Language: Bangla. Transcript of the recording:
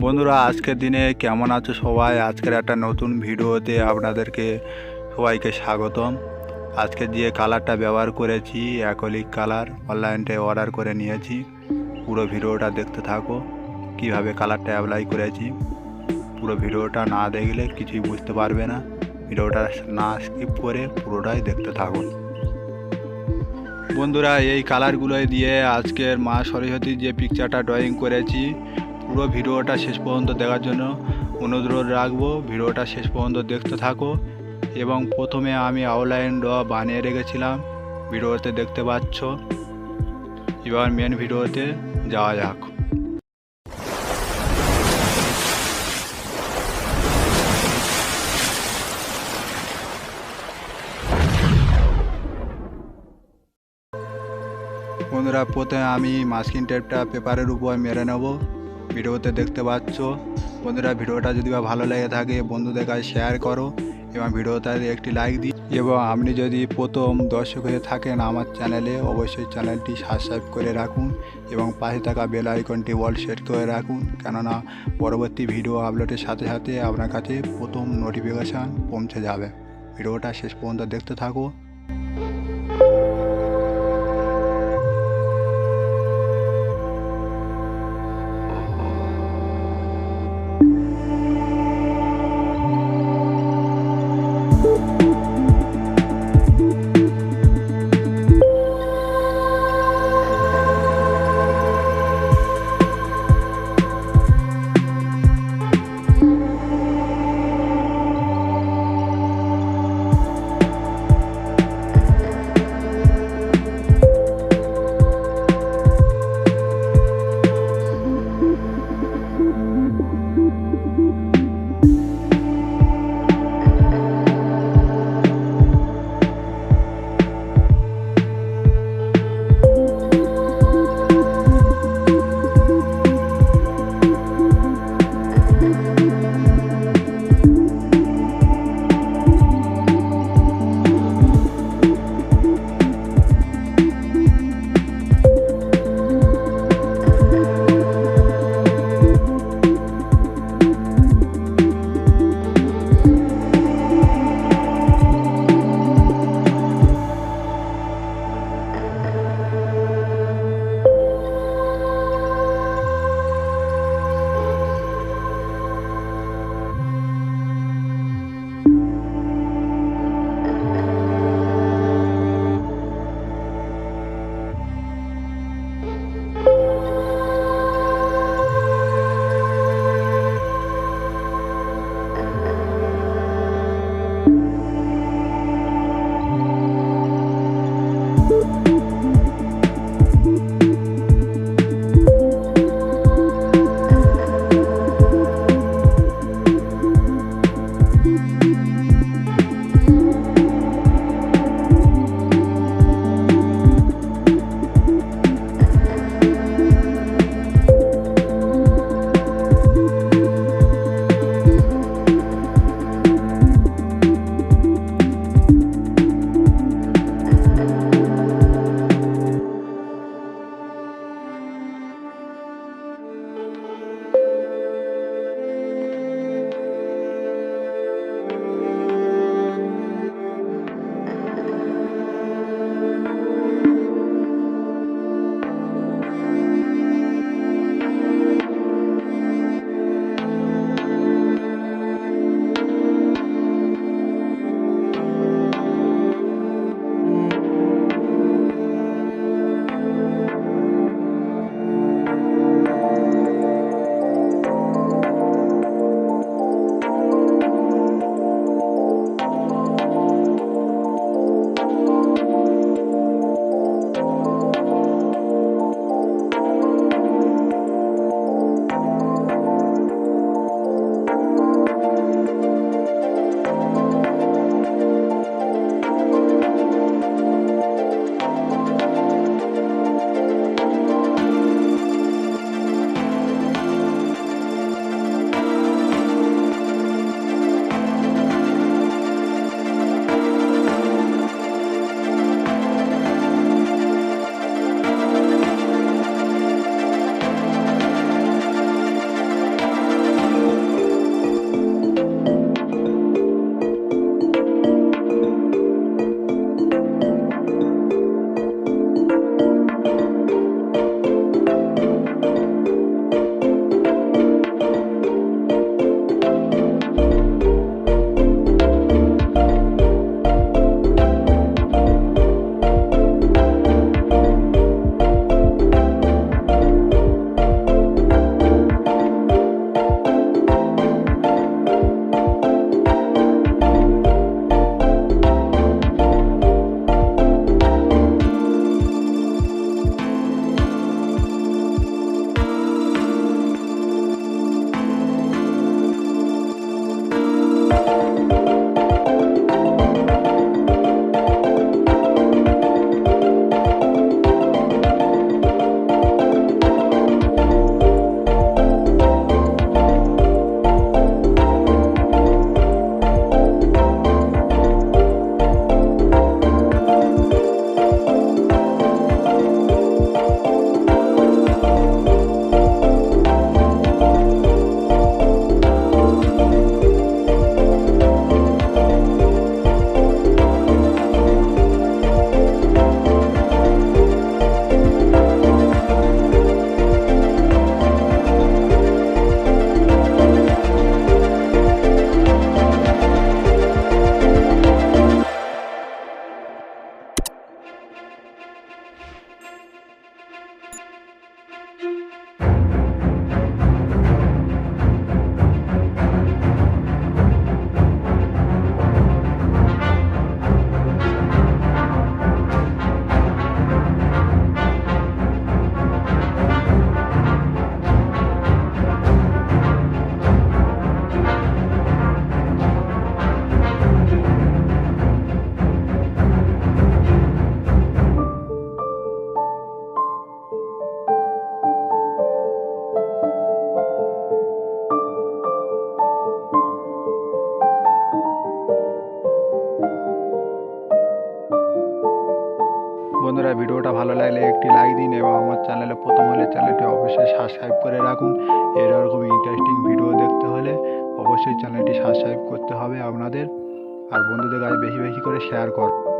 বন্ধুরা, আজকের দিনে কেমন আছো সবাই? আজকের একটা নতুন ভিডিওতে আপনাদেরকে সবাইকে স্বাগতম। আজকে যে কালারটা ব্যবহার করেছি অ্যাক্রিলিক কালার, অনলাইনে অর্ডার করে নিয়েছি। পুরো ভিডিওটা দেখতে থাকো কিভাবে কালারটা অ্যাপ্লাই করেছি। পুরো ভিডিওটা না দেখলে কিছুই বুঝতে পারবে না। ভিডিওটা না স্কিপ করে পুরোটাই দেখতে থাকুন। বন্ধুরা, এই কালারগুলো দিয়ে আজকের মা সরস্বতীর যে পিকচারটা ড্রয়িং করেছি, পুরো ভিডিওটা শেষ পর্যন্ত দেখার জন্য অনুরোধ রাখবো। ভিডিওটা শেষ পর্যন্ত দেখতে থাকো। এবং প্রথমে আমি আউটলাইন ড্র বানিয়ে রেখেছিলাম, ভিডিওতে দেখতে পাচ্ছ। এবার মেন ভিডিওতে যাওয়া যাক। বন্ধুরা, প্রথমে আমি মাস্কিং টেপটা পেপারের উপর মেরে নেব, ভিডিওতে দেখতে পাচ্ছ। বন্ধুরা, ভিডিওটা যদি ভালো লেগে থাকে বন্ধুদের কাছে শেয়ার করো এবং ভিডিওতে একটি লাইক দিই। এবং আপনি যদি প্রথম দর্শক হয়ে থাকেন আমার চ্যানেলে, অবশ্যই চ্যানেলটি সাবস্ক্রাইব করে রাখুন এবং পাশে থাকা বেল আইকনটি অল সেট করে রাখুন, কেননা পরবর্তী ভিডিও আপলোডের সাথে সাথে আপনার কাছে প্রথম নোটিফিকেশান পৌঁছে যাবে। ভিডিওটা শেষ পর্যন্ত দেখতে থাকো। ভিডিওটা ভালো লাগলে একটি লাইক দিন এবং আমার চ্যানেলে প্রথম হলে চ্যানেলটি অবশ্যই সাবস্ক্রাইব করে রাখুন। এরকম ইন্টারেস্টিং ভিডিও দেখতে হলে অবশ্যই চ্যানেলটি সাবস্ক্রাইব করতে হবে আপনাদের। আর বন্ধুদের কাছে বেশি বেশি করে শেয়ার করুন।